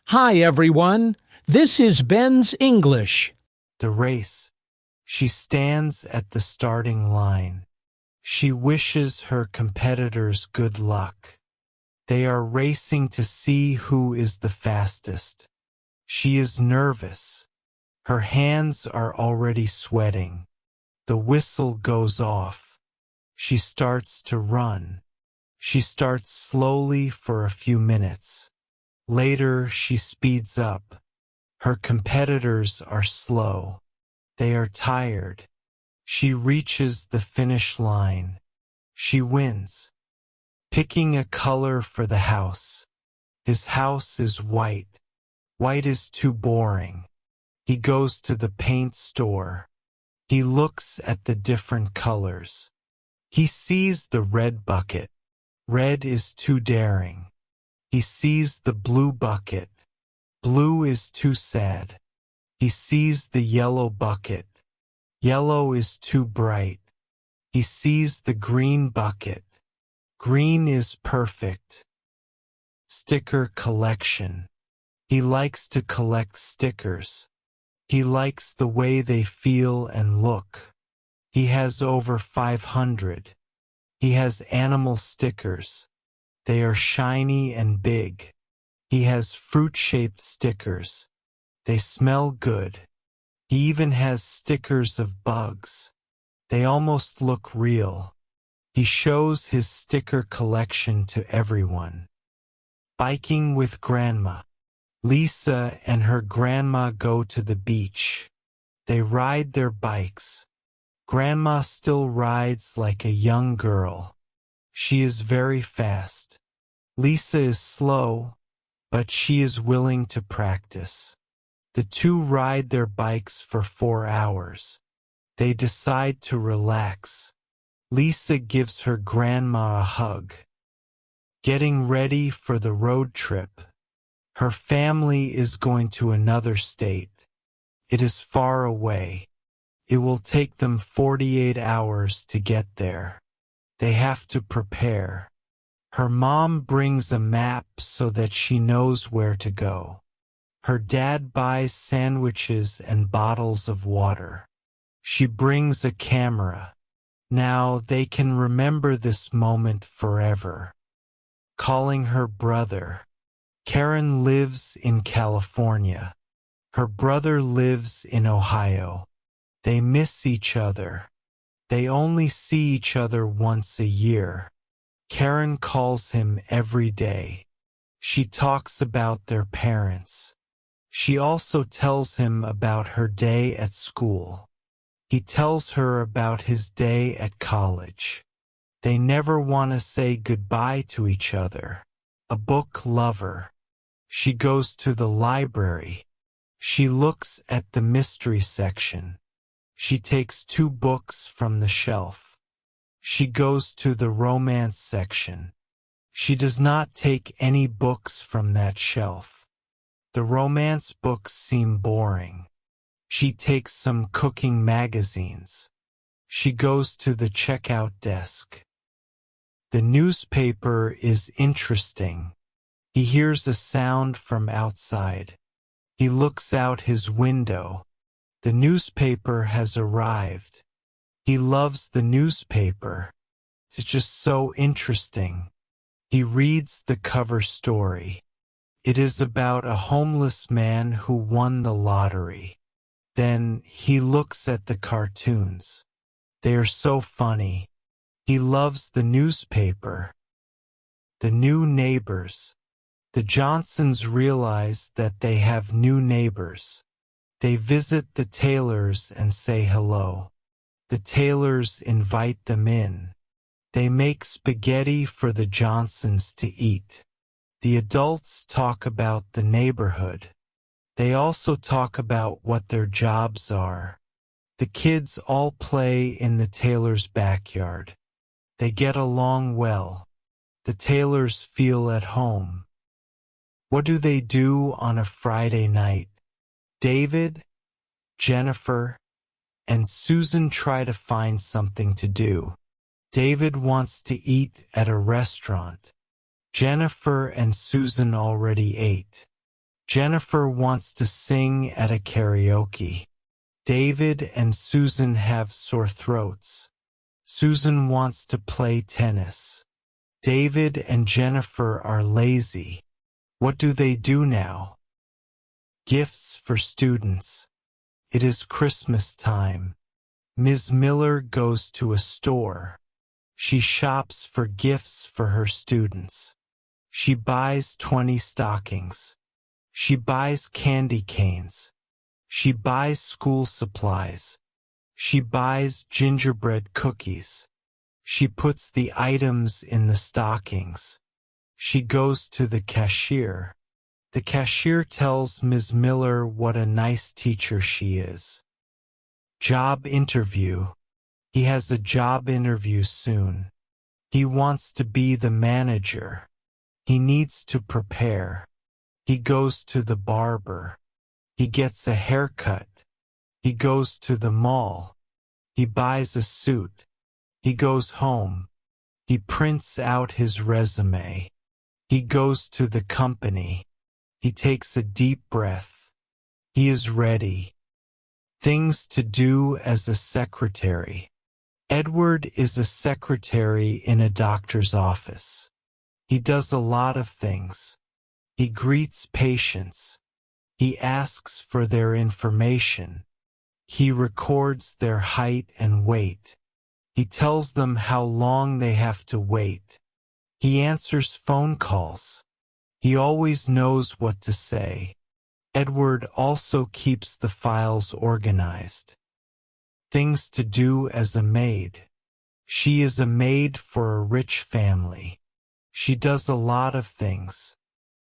Hi, everyone. This is Ben's English. The race. She stands at the starting line. She wishes her competitors good luck. They are racing to see who is the fastest. She is nervous. Her hands are already sweating. The whistle goes off. She starts to run. She starts slowly for a few minutes. Later, she speeds up. Her competitors are slow. They are tired. She reaches the finish line. She wins. Picking a color for the house. His house is white. White is too boring. He goes to the paint store. He looks at the different colors. He sees the red bucket. Red is too daring. He sees the blue bucket. Blue is too sad. He sees the yellow bucket. Yellow is too bright. He sees the green bucket. Green is perfect. Sticker collection. He likes to collect stickers. He likes the way they feel and look. He has over 500. He has animal stickers. They are shiny and big. He has fruit-shaped stickers. They smell good. He even has stickers of bugs. They almost look real. He shows his sticker collection to everyone. Biking with Grandma. Lisa and her grandma go to the beach. They ride their bikes. Grandma still rides like a young girl. She is very fast. Lisa is slow, but she is willing to practice. The two ride their bikes for 4 hours. They decide to relax. Lisa gives her grandma a hug. Getting ready for the road trip. Her family is going to another state. It is far away. It will take them 48 hours to get there. They have to prepare. Her mom brings a map so that she knows where to go. Her dad buys sandwiches and bottles of water. She brings a camera. Now they can remember this moment forever. Calling her brother. Karen lives in California. Her brother lives in Ohio. They miss each other. They only see each other once a year. Karen calls him every day. She talks about their parents. She also tells him about her day at school. He tells her about his day at college. They never want to say goodbye to each other. A book lover. She goes to the library. She looks at the mystery section. She takes 2 books from the shelf. She goes to the romance section. She does not take any books from that shelf. The romance books seem boring. She takes some cooking magazines. She goes to the checkout desk. The newspaper is interesting. He hears a sound from outside. He looks out his window. The newspaper has arrived. He loves the newspaper. It's just so interesting. He reads the cover story. It is about a homeless man who won the lottery. Then he looks at the cartoons. They are so funny. He loves the newspaper. The new neighbors. The Johnsons realize that they have new neighbors. They visit the Taylors and say hello. The Taylors invite them in. They make spaghetti for the Johnsons to eat. The adults talk about the neighborhood. They also talk about what their jobs are. The kids all play in the Taylors' backyard. They get along well. The Taylors feel at home. What do they do on a Friday night? David, Jennifer, and Susan try to find something to do. David wants to eat at a restaurant. Jennifer and Susan already ate. Jennifer wants to sing at a karaoke. David and Susan have sore throats. Susan wants to play tennis. David and Jennifer are lazy. What do they do now? Gifts for students. It is Christmas time. Ms. Miller goes to a store. She shops for gifts for her students. She buys 20 stockings. She buys candy canes. She buys school supplies. She buys gingerbread cookies. She puts the items in the stockings. She goes to the cashier. The cashier tells Ms. Miller what a nice teacher she is. Job interview. He has a job interview soon. He wants to be the manager. He needs to prepare. He goes to the barber. He gets a haircut. He goes to the mall. He buys a suit. He goes home. He prints out his resume. He goes to the company. He takes a deep breath. He is ready. Things to do as a secretary. Edward is a secretary in a doctor's office. He does a lot of things. He greets patients. He asks for their information. He records their height and weight. He tells them how long they have to wait. He answers phone calls. He always knows what to say. Edward also keeps the files organized. Things to do as a maid. She is a maid for a rich family. She does a lot of things.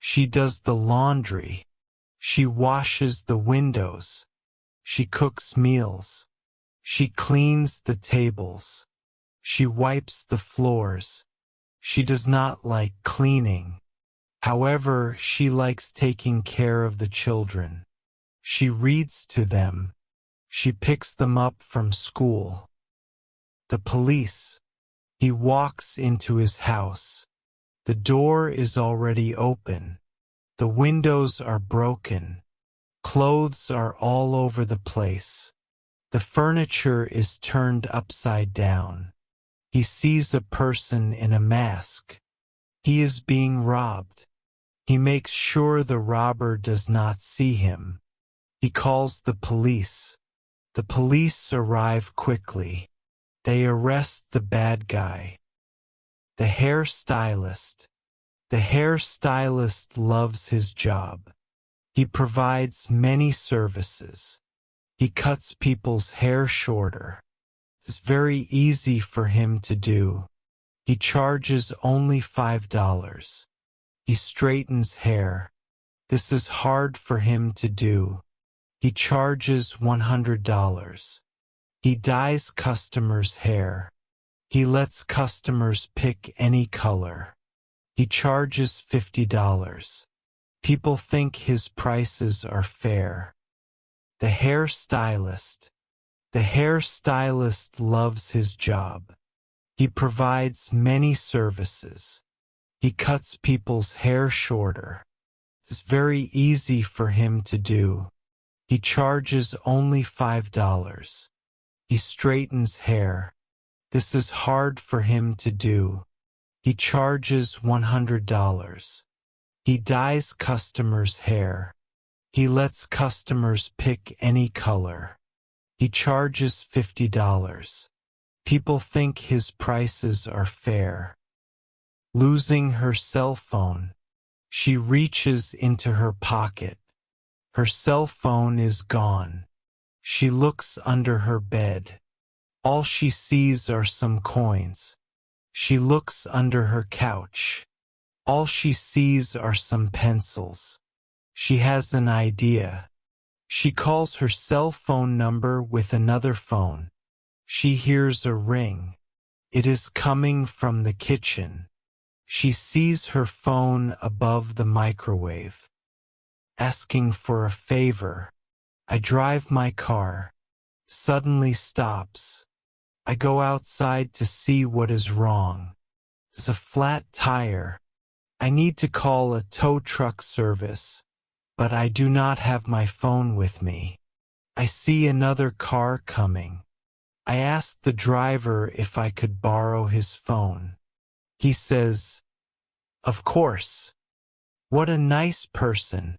She does the laundry. She washes the windows. She cooks meals. She cleans the tables. She wipes the floors. She does not like cleaning. However, she likes taking care of the children. She reads to them. She picks them up from school. The police. He walks into his house. The door is already open. The windows are broken. Clothes are all over the place. The furniture is turned upside down. He sees a person in a mask. He is being robbed. He makes sure the robber does not see him. He calls the police. The police arrive quickly. They arrest the bad guy. The hairstylist. The hairstylist loves his job. He provides many services. He cuts people's hair shorter. It's very easy for him to do. He charges only $5. He straightens hair. This is hard for him to do. He charges $100. He dyes customers' hair. He lets customers pick any color. He charges $50. People think his prices are fair. The hairstylist. The hairstylist loves his job. He provides many services. He cuts people's hair shorter. It's very easy for him to do. He charges only $5. He straightens hair. This is hard for him to do. He charges $100. He dyes customers' hair. He lets customers pick any color. He charges $50. People think his prices are fair. Losing her cell phone. She reaches into her pocket. Her cell phone is gone. She looks under her bed. All she sees are some coins. She looks under her couch. All she sees are some pencils. She has an idea. She calls her cell phone number with another phone. She hears a ring. It is coming from the kitchen. She sees her phone above the microwave. Asking for a favor. I drive my car. Suddenly stops. I go outside to see what is wrong. It's a flat tire. I need to call a tow truck service. but I do not have my phone with me. I see another car coming. I asked the driver if I could borrow his phone. He says, "Of course." What a nice person.